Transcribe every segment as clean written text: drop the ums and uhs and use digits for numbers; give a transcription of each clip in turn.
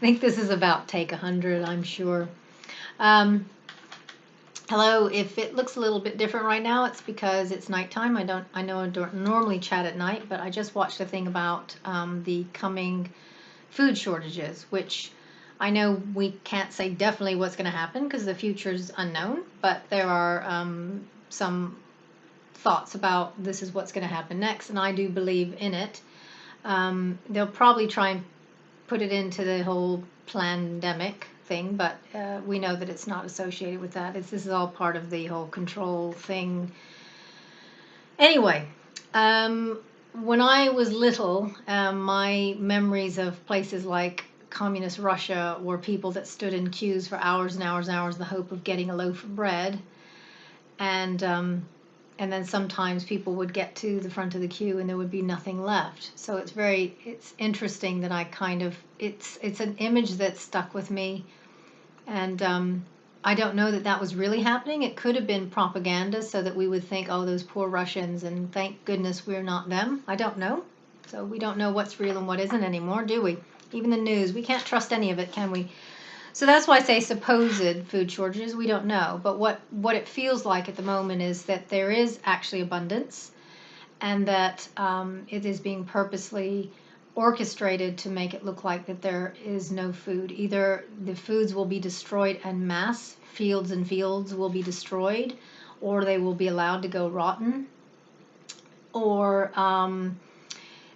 think this is about take 100, I'm sure. Um, Hello, if it looks a little bit different right now, it's because it's nighttime. I know I don't normally chat at night, but I just watched a thing about the coming food shortages, which I know we can't say definitely what's going to happen because the future is unknown, but there are some thoughts about this is what's going to happen next, and I do believe in it. They'll probably try and put it into the whole pandemic thing, but we know that it's not associated with that. This is all part of the whole control thing. Anyway, when I was little, my memories of places like communist Russia were people that stood in queues for hours and hours and hours in the hope of getting a loaf of bread, and and then sometimes people would get to the front of the queue and there would be nothing left. So it's interesting that I kind of it's an image that stuck with me, and I don't know that that was really happening. It could have been propaganda so that we would think, oh, those poor Russians, and thank goodness we're not them. I don't know. So we don't know what's real and what isn't anymore, do we? Even the news, we can't trust any of it, can we? So that's why I say supposed food shortages. We don't know, but what it feels like at the moment is that there is actually abundance, and that it is being purposely orchestrated to make it look like that there is no food. Either the foods will be destroyed en masse, fields and fields will be destroyed, or they will be allowed to go rotten, or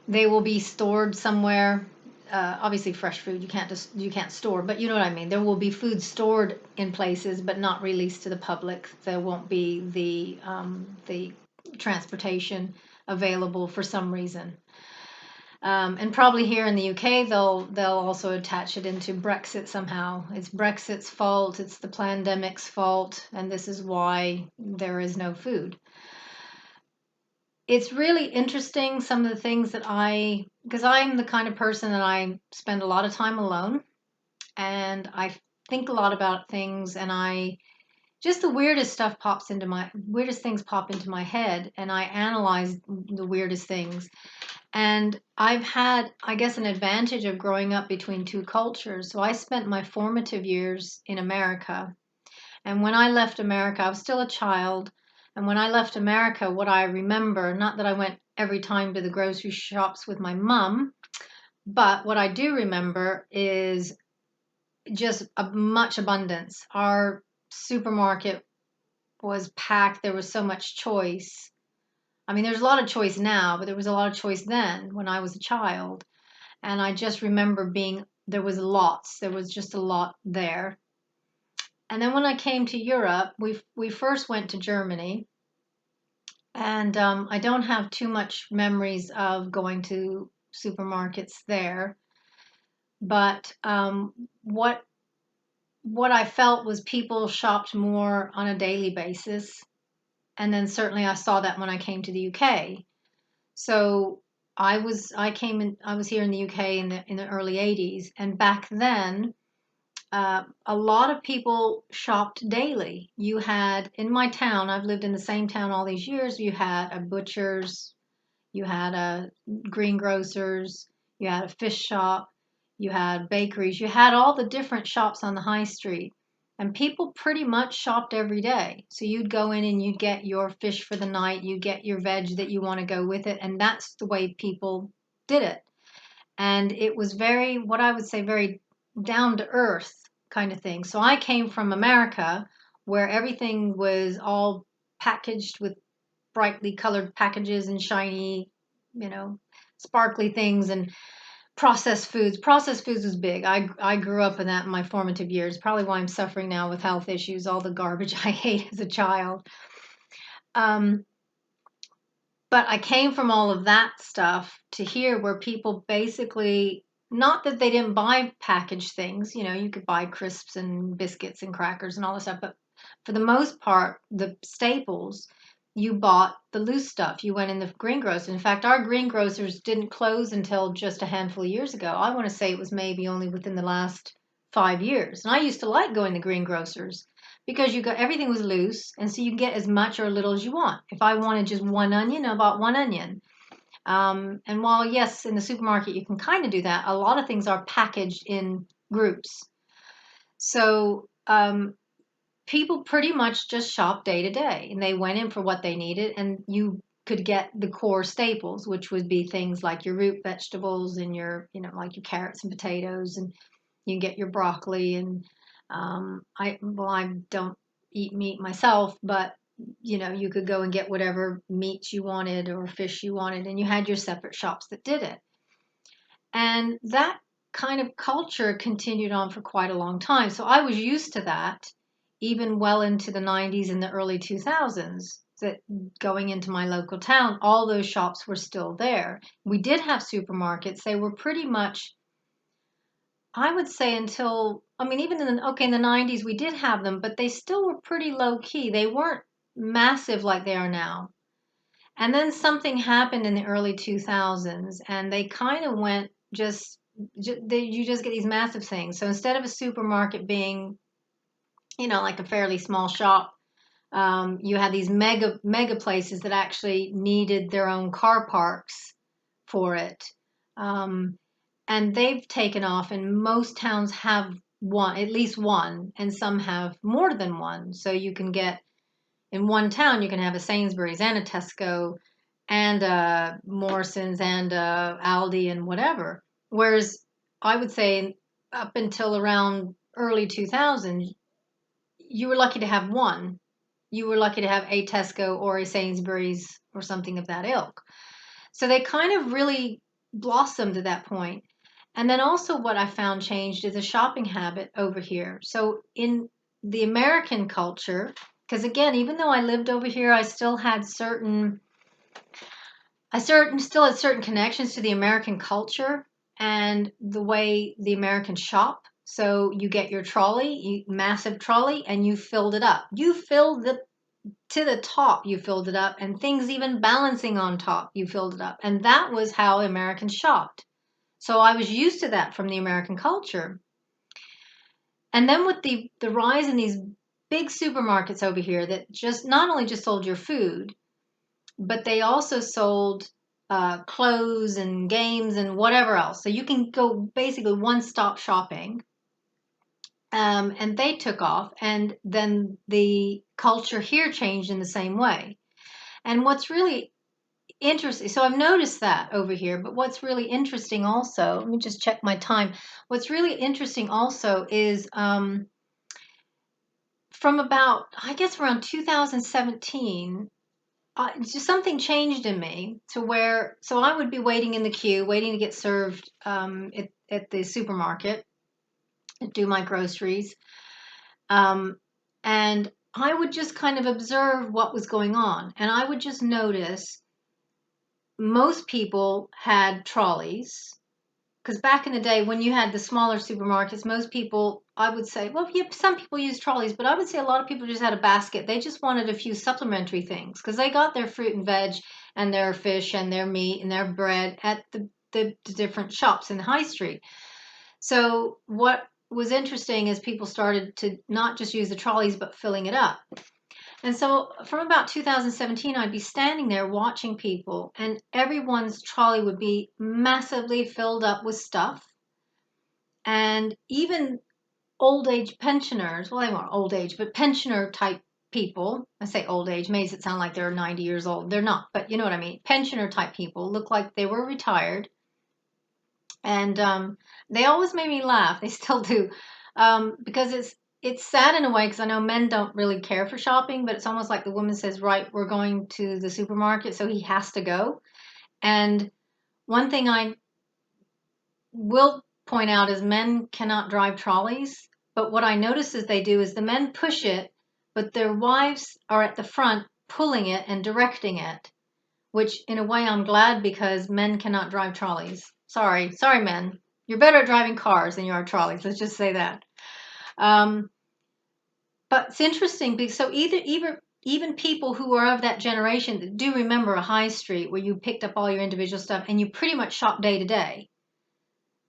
they will be stored somewhere. Obviously, fresh food you can't store, but you know what I mean. There will be food stored in places, but not released to the public. There won't be the transportation available for some reason. And probably here in the UK, they'll also attach it into Brexit somehow. It's Brexit's fault. It's the pandemic's fault, and this is why there is no food. It's really interesting some of the things that because I'm the kind of person that I spend a lot of time alone, and I think a lot about things, and I just the weirdest things pop into my head, and I analyze the weirdest things. And I've had, I guess, an advantage of growing up between two cultures. So I spent my formative years in America. And when I left America, I was still a child. And when I left America, what I remember, not that I went every time to the grocery shops with my mom, but what I do remember is just a much abundance. Our supermarket was packed. There was so much choice. I mean, there's a lot of choice now, but there was a lot of choice then when I was a child. And I just remember there was lots, there was just a lot there. And then when I came to Europe, we first went to Germany, and I don't have too much memories of going to supermarkets there. But what I felt was people shopped more on a daily basis, and then certainly I saw that when I came to the UK. So I was here in the UK in the early 80s, and back then a lot of people shopped daily. You had in my town, I've lived in the same town all these years, you had a butcher's, you had a greengrocers, you had a fish shop, you had bakeries, you had all the different shops on the high street. And people pretty much shopped every day. So you'd go in and you'd get your fish for the night, you get your veg that you want to go with it. And that's the way people did it. And it was very, what I would say, very down to earth kind of thing. So I came from America where everything was all packaged with brightly colored packages and shiny, you know, sparkly things and processed foods. Processed foods was big. I grew up in that in my formative years. Probably why I'm suffering now with health issues, all the garbage I ate as a child. Um, but I came from all of that stuff to here where people basically, not that they didn't buy packaged things, you could buy crisps and biscuits and crackers and all this stuff, but for the most part, the staples, you bought the loose stuff. You went in the greengrocers. In fact, our greengrocers didn't close until just a handful of years ago. I want to say it was maybe only within the last 5 years. And I used to like going to greengrocers because you got everything was loose, and so you can get as much or little as you want. If I wanted just one onion, I bought one onion. And while yes, in the supermarket you can kind of do that, a lot of things are packaged in groups. So people pretty much just shop day to day, and they went in for what they needed, and you could get the core staples, which would be things like your root vegetables and your, like your carrots and potatoes, and you can get your broccoli. And I don't eat meat myself, but you could go and get whatever meat you wanted or fish you wanted, and you had your separate shops that did it. And that kind of culture continued on for quite a long time. So I was used to that even well into the 90s and the early 2000s. That going into my local town, all those shops were still there. We did have supermarkets. They were pretty much, I would say, until, I mean, even in the 90s, we did have them, but they still were pretty low key. They weren't massive like they are now. And then something happened in the early 2000s, and they kind of went you just get these massive things. So instead of a supermarket being, like a fairly small shop, you had these mega places that actually needed their own car parks for it. Um, and they've taken off, and most towns have one, at least one, and some have more than one. So you can get in one town, you can have a Sainsbury's and a Tesco and a Morrison's and a Aldi and whatever. Whereas I would say up until around early 2000, you were lucky to have one. You were lucky to have a Tesco or a Sainsbury's or something of that ilk. So they kind of really blossomed at that point. And then also what I found changed is a shopping habit over here. So in the American culture, because again, even though I lived over here, still had certain connections to the American culture and the way the Americans shop. So you get your trolley, massive trolley, and you filled it up. You filled it to the top, you filled it up, and things even balancing on top, you filled it up. And that was how Americans shopped. So I was used to that from the American culture. And then with the rise in these big supermarkets over here that just not only just sold your food, but they also sold clothes and games and whatever else. So you can go basically one-stop shopping. And they took off, and then the culture here changed in the same way. And what's really interesting, so I've noticed that over here, but what's really interesting also, let me just check my time. What's really interesting also is from about, I guess, around 2017, just something changed in me to where, so I would be waiting in the queue, waiting to get served at the supermarket, do my groceries. And I would just kind of observe what was going on. And I would just notice most people had trolleys. Because back in the day, when you had the smaller supermarkets, most people, I would say, well, yeah, some people use trolleys, but I would say a lot of people just had a basket. They just wanted a few supplementary things because they got their fruit and veg and their fish and their meat and their bread at the different shops in the high street. So what was interesting is people started to not just use the trolleys, but filling it up. And so from about 2017, I'd be standing there watching people, and everyone's trolley would be massively filled up with stuff. And even old age pensioners, well, they weren't old age, but pensioner type people, I say old age, makes it sound like they're 90 years old. They're not, but you know what I mean. Pensioner type people look like they were retired. And they always made me laugh. They still do, because it's sad in a way because I know men don't really care for shopping, but it's almost like the woman says, "Right, we're going to the supermarket," so he has to go. And one thing I will point out is men cannot drive trolleys, but what I notice is they do is the men push it, but their wives are at the front pulling it and directing it, which in a way I'm glad because men cannot drive trolleys. Sorry, men. You're better at driving cars than you are trolleys. Let's just say that. Um, but it's interesting because so even people who are of that generation that do remember a high street where you picked up all your individual stuff and you pretty much shop day to day.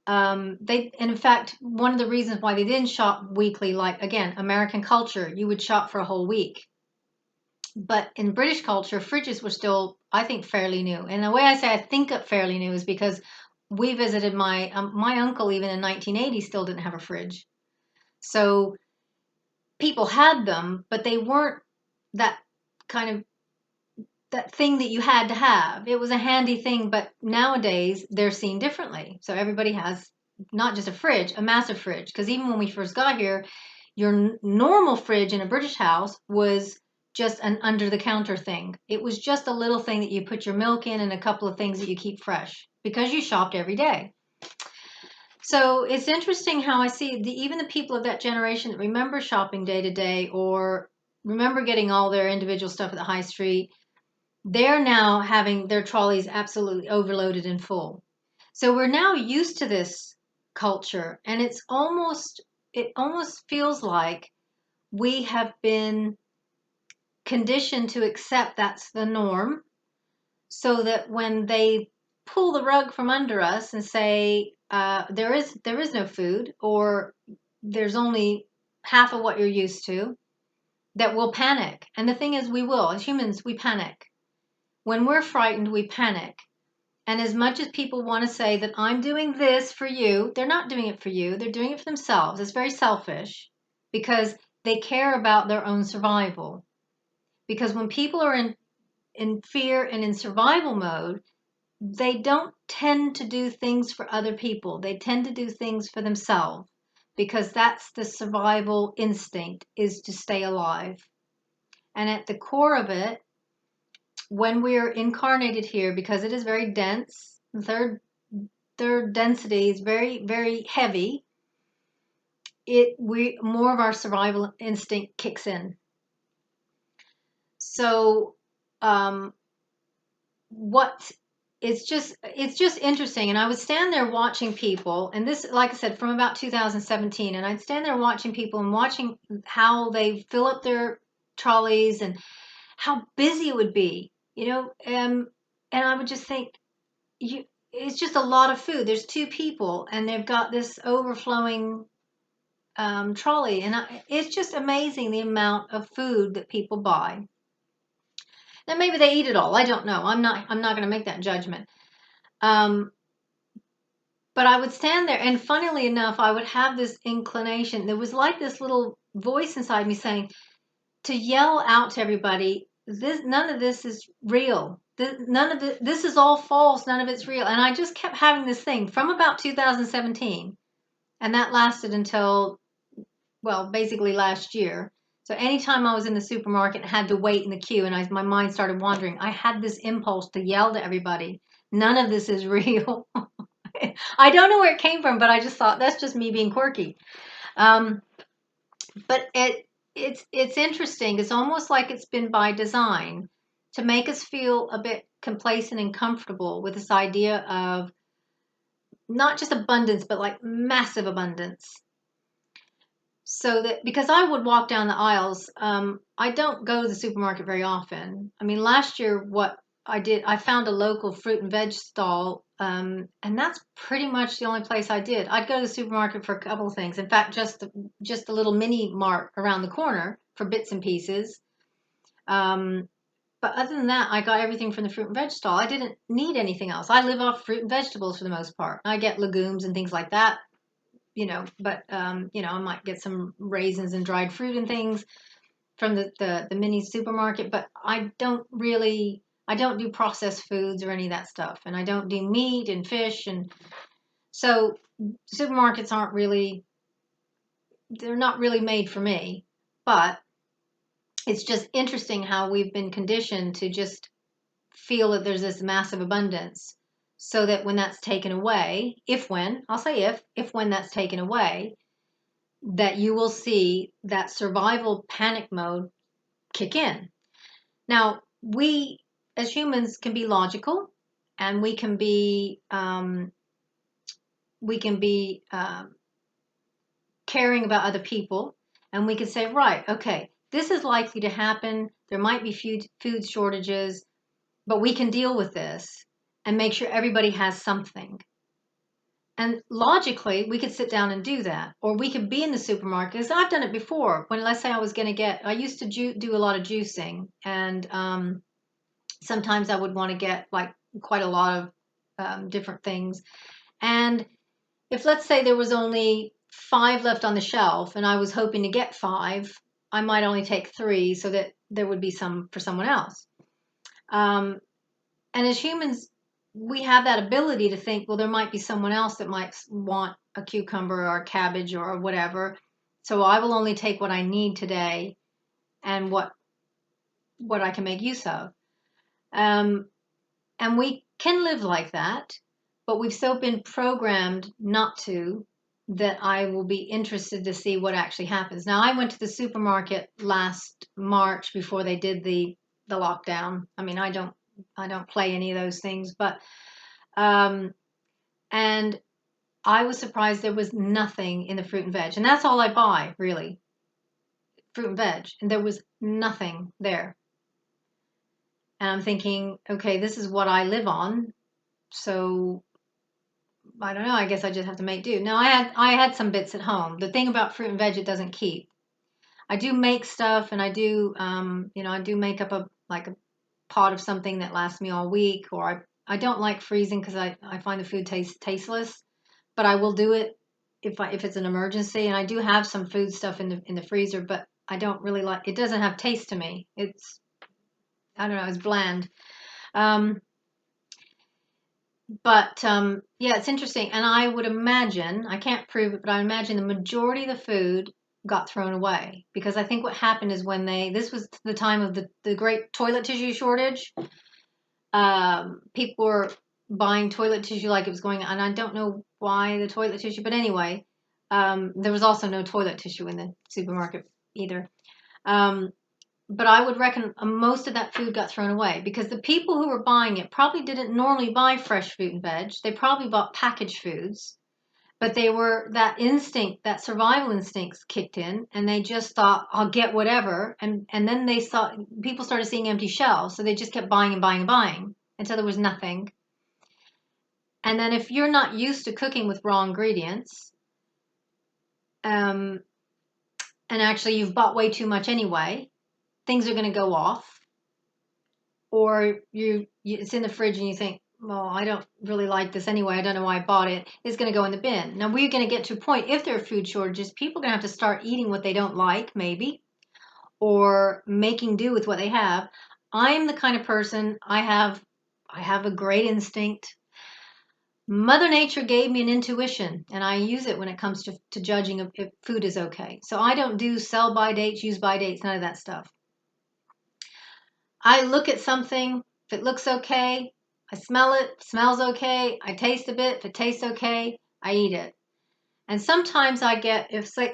And in fact, one of the reasons why they didn't shop weekly, like again, American culture, you would shop for a whole week. But in British culture, fridges were still, I think, fairly new. And the way I say I think fairly new is because we visited my uncle even in 1980 still didn't have a fridge. So people had them, but they weren't that kind of that thing that you had to have. It was a handy thing, but nowadays they're seen differently. So everybody has not just a fridge, a massive fridge. Because even when we first got here, your normal fridge in a British house was just an under the counter thing. It was just a little thing that you put your milk in and a couple of things that you keep fresh because you shopped every day. So it's interesting how I see even the people of that generation that remember shopping day to day or remember getting all their individual stuff at the high street, they're now having their trolleys absolutely overloaded and full. So we're now used to this culture, and it almost feels like we have been conditioned to accept that's the norm, so that when they pull the rug from under us and say there is no food, or there's only half of what you're used to, that we'll panic. And the thing is, we will, as humans, we panic. When we're frightened, we panic. And as much as people want to say that I'm doing this for you, they're not doing it for you. They're doing it for themselves. It's very selfish because they care about their own survival. Because when people are in fear and in survival mode, they don't tend to do things for other people. They tend to do things for themselves because that's the survival instinct, is to stay alive. And at the core of it, when we're incarnated here, because it is very dense, third density is very, very heavy, we more of our survival instinct kicks in. So what it's just interesting. And I would stand there watching people, and this, like I said, from about 2017, and I'd stand there watching people and watching how they fill up their trolleys and how busy it would be, and I would just think, it's just a lot of food. There's two people and they've got this overflowing trolley, and it's just amazing the amount of food that people buy. Now maybe they eat it all. I don't know. I'm not going to make that judgment. Um, but I would stand there, and funnily enough, I would have this inclination. There was like this little voice inside me saying to yell out to everybody, none of this is real. This is all false. None of it's real. And I just kept having this thing from about 2017, and that lasted until, well, basically last year. So anytime I was in the supermarket and had to wait in the queue, and my mind started wandering, I had this impulse to yell to everybody, none of this is real. I don't know where it came from, but I just thought that's just me being quirky. Um, but it's interesting. It's almost like it's been by design to make us feel a bit complacent and comfortable with this idea of not just abundance, but like massive abundance. So that, because I would walk down the aisles, I don't go to the supermarket very often. I mean, last year, what I did, I found a local fruit and veg stall, and that's pretty much the only place I did. I'd go to the supermarket for a couple of things. In fact, just a little mini mart around the corner for bits and pieces. But other than that, I got everything from the fruit and veg stall. I didn't need anything else. I live off fruit and vegetables for the most part. I get legumes and things like that, but I might get some raisins and dried fruit and things from the mini supermarket, but I don't do processed foods or any of that stuff. And I don't do meat and fish. And so supermarkets they're not really made for me. But it's just interesting how we've been conditioned to just feel that there's this massive abundance, so that when that's taken away, I'll say if when that's taken away, that you will see that survival panic mode kick in. Now, we as humans can be logical, and we can be caring about other people, and we can say, right, okay, this is likely to happen. There might be food shortages, but we can deal with this and make sure everybody has something. And logically, we could sit down and do that. Or we could be in the supermarkets. I've done it before. When, let's say I used to do a lot of juicing. And sometimes I would want to get like quite a lot of different things. And if, let's say, there was only 5 left on the shelf and I was hoping to get 5, I might only take 3 so that there would be some for someone else. Um, and as humans, we have that ability to think, well, there might be someone else that might want a cucumber or a cabbage or whatever. So I will only take what I need today and what I can make use of. Um, and we can live like that, but we've so been programmed not to, that I will be interested to see what actually happens. Now, I went to the supermarket last March before they did the lockdown. I mean, I don't play any of those things, but and I was surprised there was nothing in the fruit and veg, and that's all I buy, really, fruit and veg, and there was nothing there. And I'm thinking, okay, this is what I live on, so I don't know. I guess I just have to make do. Now I had some bits at home. The thing about fruit and veg, it doesn't keep. I do make stuff, and I do I do make up a pot of something that lasts me all week. Or I don't like freezing because I find the food tasteless. But I will do it if it's an emergency. And I do have some food stuff in the freezer, but I don't really like. It doesn't have taste to me. It's, I don't know. It's bland. Um, But yeah, it's interesting. And I would imagine, I can't prove it, but I imagine the majority of the food got thrown away. Because I think what happened is this was the time of the great toilet tissue shortage. People were buying toilet tissue like it was going, and I don't know why the toilet tissue, but anyway, there was also no toilet tissue in the supermarket either. Um, but I would reckon most of that food got thrown away because the people who were buying it probably didn't normally buy fresh fruit and veg. They probably bought packaged foods, but they were, that instinct, that survival instincts kicked in, and they just thought, I'll get whatever. And then they saw people started seeing empty shelves, so they just kept buying and buying and buying until there was nothing. And then if you're not used to cooking with raw ingredients, um, and actually you've bought way too much anyway, things are going to go off. Or it's in the fridge and you think, well, I don't really like this anyway. I don't know why I bought it. It's going to go in the bin. Now we're going to get to a point, if there are food shortages, people are going to have to start eating what they don't like, maybe, or making do with what they have. I'm the kind of person, I have a great instinct. Mother Nature gave me an intuition, and I use it when it comes to judging if food is okay. So I don't do sell by dates, use by dates, none of that stuff. I look at something, if it looks okay, I smell it, smells okay, I taste a bit, if it tastes okay, I eat it. And sometimes I get, if say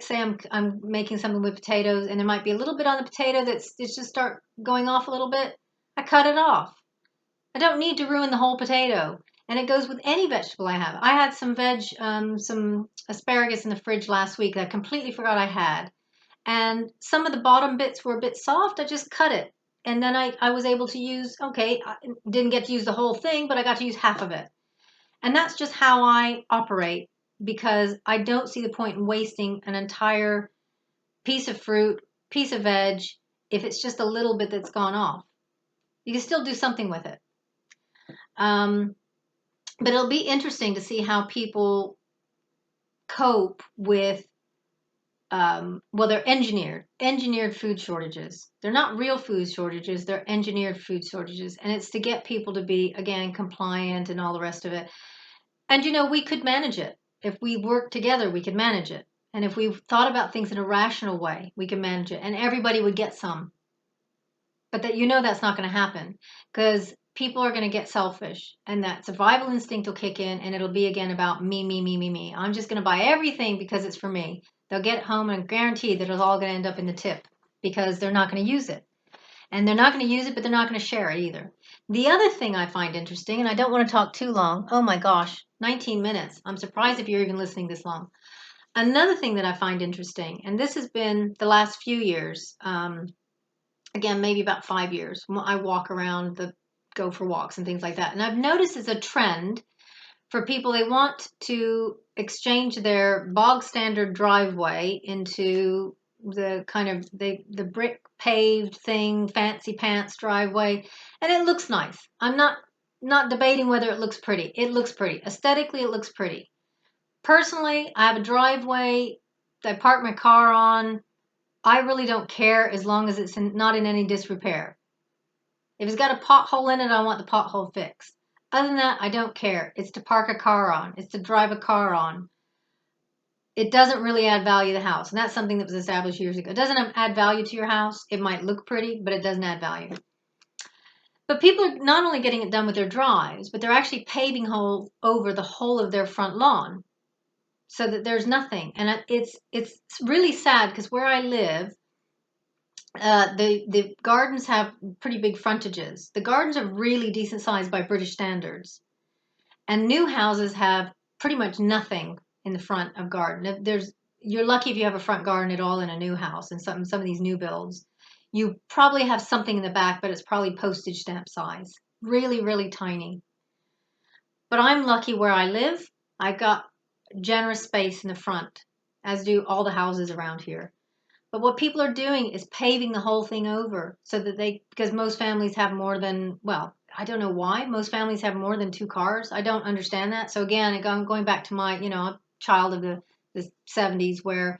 I'm making something with potatoes and there might be a little bit on the potato that's it's just start going off a little bit, I cut it off. I don't need to ruin the whole potato. And it goes with any vegetable I have. I had some asparagus in the fridge last week that I completely forgot I had. And some of the bottom bits were a bit soft. I just cut it. And then I was able to use, okay, I didn't get to use the whole thing, but I got to use half of it. And that's just how I operate, because I don't see the point in wasting an entire piece of fruit, piece of veg, if it's just a little bit that's gone off. You can still do something with it. Um, but it'll be interesting to see how people cope with, well, they're engineered food shortages. They're not real food shortages, they're engineered food shortages. And it's to get people to be, again, compliant and all the rest of it. And, we could manage it. If we worked together, we could manage it. And if we thought about things in a rational way, we could manage it. And everybody would get some. But that's not going to happen, because people are going to get selfish, and that survival instinct will kick in, and it'll be again about me, me, me, me, me. I'm just going to buy everything because it's for me. They'll get home and guarantee that it's all going to end up in the tip because they're not going to use it. And they're not going to use it, but they're not going to share it either. The other thing I find interesting, and I don't want to talk too long. Oh my gosh, 19 minutes. I'm surprised if you're even listening this long. Another thing that I find interesting, and this has been the last few years, again, maybe about 5 years. I walk around, go for walks and things like that. And I've noticed it's a trend for people. They want to exchange their bog standard driveway into the kind of the brick paved thing, fancy pants driveway. And it looks nice. I'm not not debating whether it looks pretty. It looks pretty. Aesthetically, it looks pretty. Personally, I have a driveway that I park my car on. I really don't care as long as it's not in any disrepair. If it's got a pothole in it, I want the pothole fixed. Other than that, I don't care. It's to park a car on. It's to drive a car on. It doesn't really add value to the house. And that's something that was established years ago. It doesn't add value to your house. It might look pretty, but it doesn't add value. But people are not only getting it done with their drives, but they're actually paving over the whole of their front lawn so that there's nothing. And it's really sad because where I live, the gardens have pretty big frontages. The gardens are really decent sized by British standards, and new houses have pretty much nothing in the front of garden. You're lucky if you have a front garden at all in a new house. And some of these new builds, you probably have something in the back, but it's probably postage stamp size, really really tiny. But I'm lucky where I live. I got generous space in the front, as do all the houses around here. But what people are doing is paving the whole thing over so that because most families have more than, well, I don't know why most families have more than two cars. I don't understand that. So again, going back to my, a child of the 70s where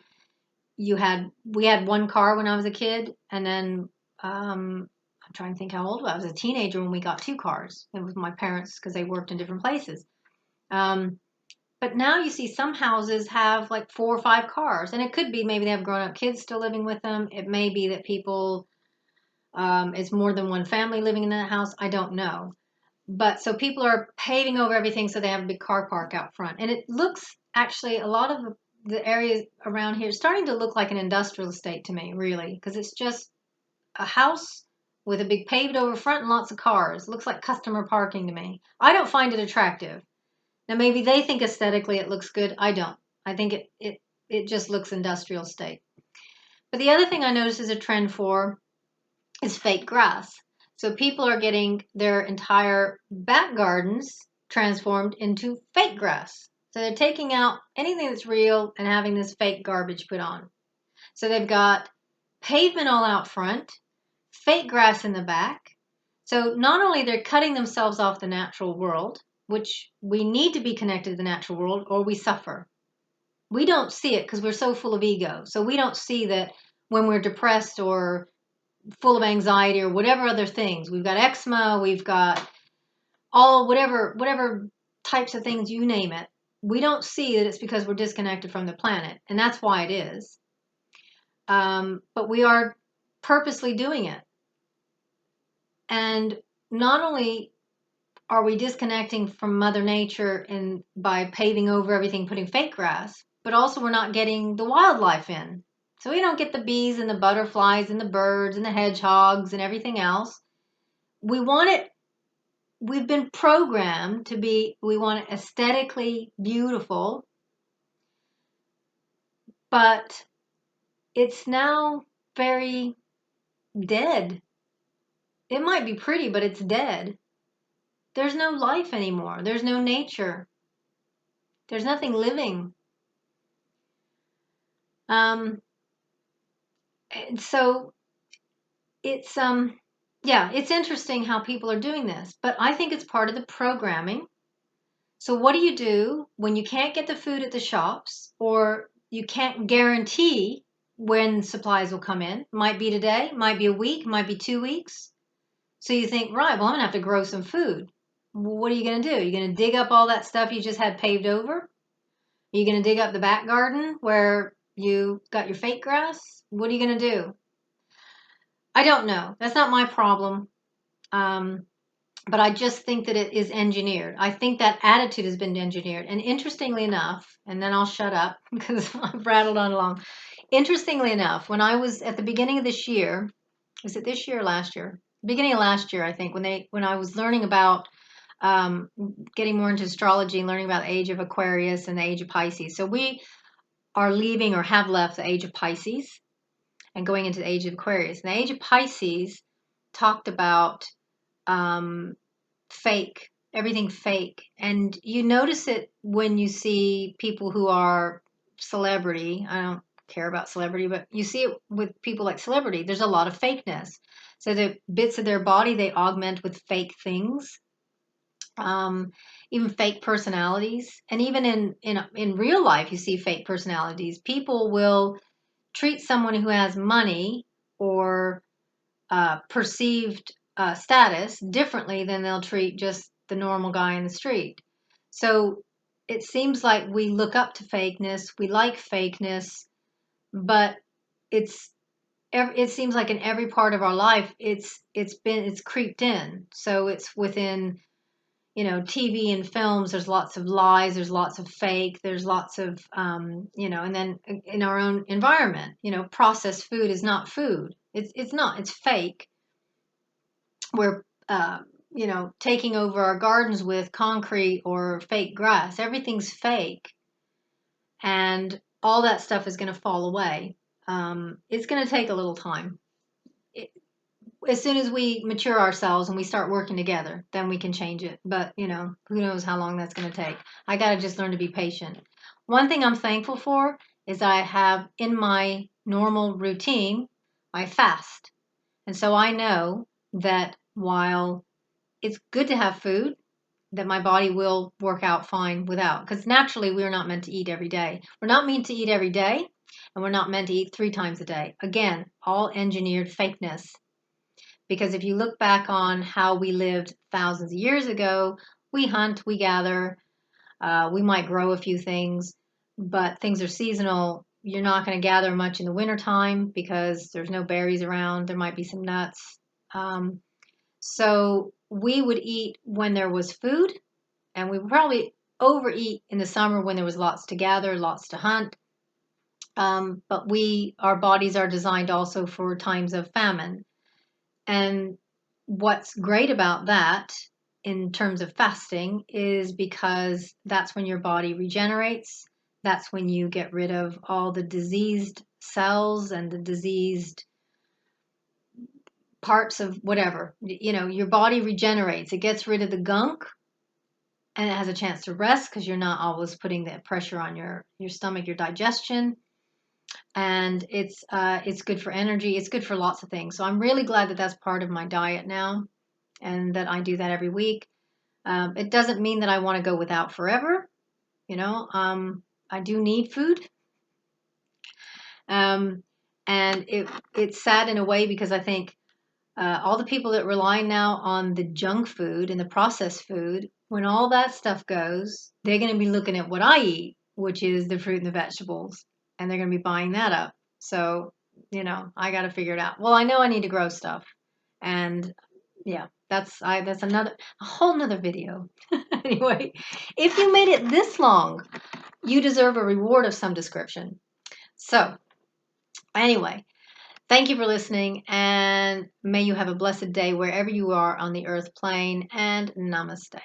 we had one car when I was a kid. And then I'm trying to think how old I was. I was a teenager when we got two cars. It was my parents because they worked in different places. But now you see some houses have like 4 or 5 cars, and it could be maybe they have grown up kids still living with them. It may be that it's more than one family living in that house. I don't know. But so people are paving over everything so they have a big car park out front. And it looks actually, a lot of the areas around here is starting to look like an industrial estate to me, really, because it's just a house with a big paved over front and lots of cars. It looks like customer parking to me. I don't find it attractive. Now maybe they think aesthetically it looks good. I don't. I think it just looks industrial state. But the other thing I notice is a trend for is fake grass. So people are getting their entire back gardens transformed into fake grass. So they're taking out anything that's real and having this fake garbage put on. So they've got pavement all out front, fake grass in the back. So not only they're cutting themselves off the natural world, which we need to be connected to the natural world or we suffer. We don't see it because we're so full of ego. So we don't see that when we're depressed or full of anxiety or whatever other things. We've got eczema, we've got all whatever types of things, you name it. We don't see that it's because we're disconnected from the planet. And that's why it is. But we are purposely doing it. And not only are we disconnecting from Mother Nature by paving over everything, putting fake grass, but also we're not getting the wildlife in. So we don't get the bees and the butterflies and the birds and the hedgehogs and everything else. We want it, we've been programmed we want it aesthetically beautiful, but it's now very dead. It might be pretty, but it's dead. There's no life anymore. There's no nature. There's nothing living. And so it's it's interesting how people are doing this, but I think it's part of the programming. So what do you do when you can't get the food at the shops or you can't guarantee when supplies will come in? Might be today, might be a week, might be 2 weeks. So you think, right, well, I'm gonna have to grow some food. What are you gonna do? You're gonna dig up all that stuff you just had paved over? Are you gonna dig up the back garden where you got your fake grass? What are you gonna do? I don't know. That's not my problem. But I just think that it is engineered. I think that attitude has been engineered. And interestingly enough, and then I'll shut up because I've rattled on along. Interestingly enough, when I was at the beginning of this year, was it this year or last year? Beginning of last year, I think, when I was learning about getting more into astrology and learning about the age of Aquarius and the age of Pisces. So we are leaving or have left the age of Pisces and going into the age of Aquarius. And the age of Pisces talked about fake, everything fake. And you notice it when you see people who are celebrity. I don't care about celebrity, but you see it with people like celebrity. There's a lot of fakeness. So the bits of their body they augment with fake things. um, even fake personalities, and even in real life, you see fake personalities. People will treat someone who has money or perceived status differently than they'll treat just the normal guy in the street. So it seems like we look up to fakeness, we like fakeness, but it's it seems like in every part of our life it's creeped in. So it's within, TV and films. There's lots of lies, there's lots of fake, there's lots of and then in our own environment, processed food is not food. It's not. It's fake. We're taking over our gardens with concrete or fake grass. Everything's fake, and all that stuff is going to fall away. It's going to take a little time. As soon as we mature ourselves and we start working together, then we can change it. But, who knows how long that's going to take. I got to just learn to be patient. One thing I'm thankful for is I have in my normal routine, I fast. And so I know that while it's good to have food, that my body will work out fine without. Because naturally, we're not meant to eat every day. We're not meant to eat every day, and we're not meant to eat 3 times a day. Again, all engineered fakeness. Because if you look back on how we lived thousands of years ago, we hunt, we gather, we might grow a few things, but things are seasonal. You're not going to gather much in the wintertime because there's no berries around. There might be some nuts. So we would eat when there was food, and we would probably overeat in the summer when there was lots to gather, lots to hunt. But our bodies are designed also for times of famine. And what's great about that in terms of fasting is because that's when your body regenerates. That's when you get rid of all the diseased cells and the diseased parts of whatever. Your body regenerates. It gets rid of the gunk, and it has a chance to rest because you're not always putting that pressure on your stomach, your digestion. And it's good for energy. It's good for lots of things. So I'm really glad that that's part of my diet now, and that I do that every week. It doesn't mean that I want to go without forever. I do need food. Um, and it's sad in a way because I think all the people that rely now on the junk food and the processed food, when all that stuff goes, they're going to be looking at what I eat, which is the fruit and the vegetables, and they're going to be buying that up. So, I got to figure it out. Well, I know I need to grow stuff, and yeah, that's a whole nother video. Anyway, if you made it this long, you deserve a reward of some description. So, anyway, thank you for listening, and may you have a blessed day wherever you are on the earth plane, and namaste.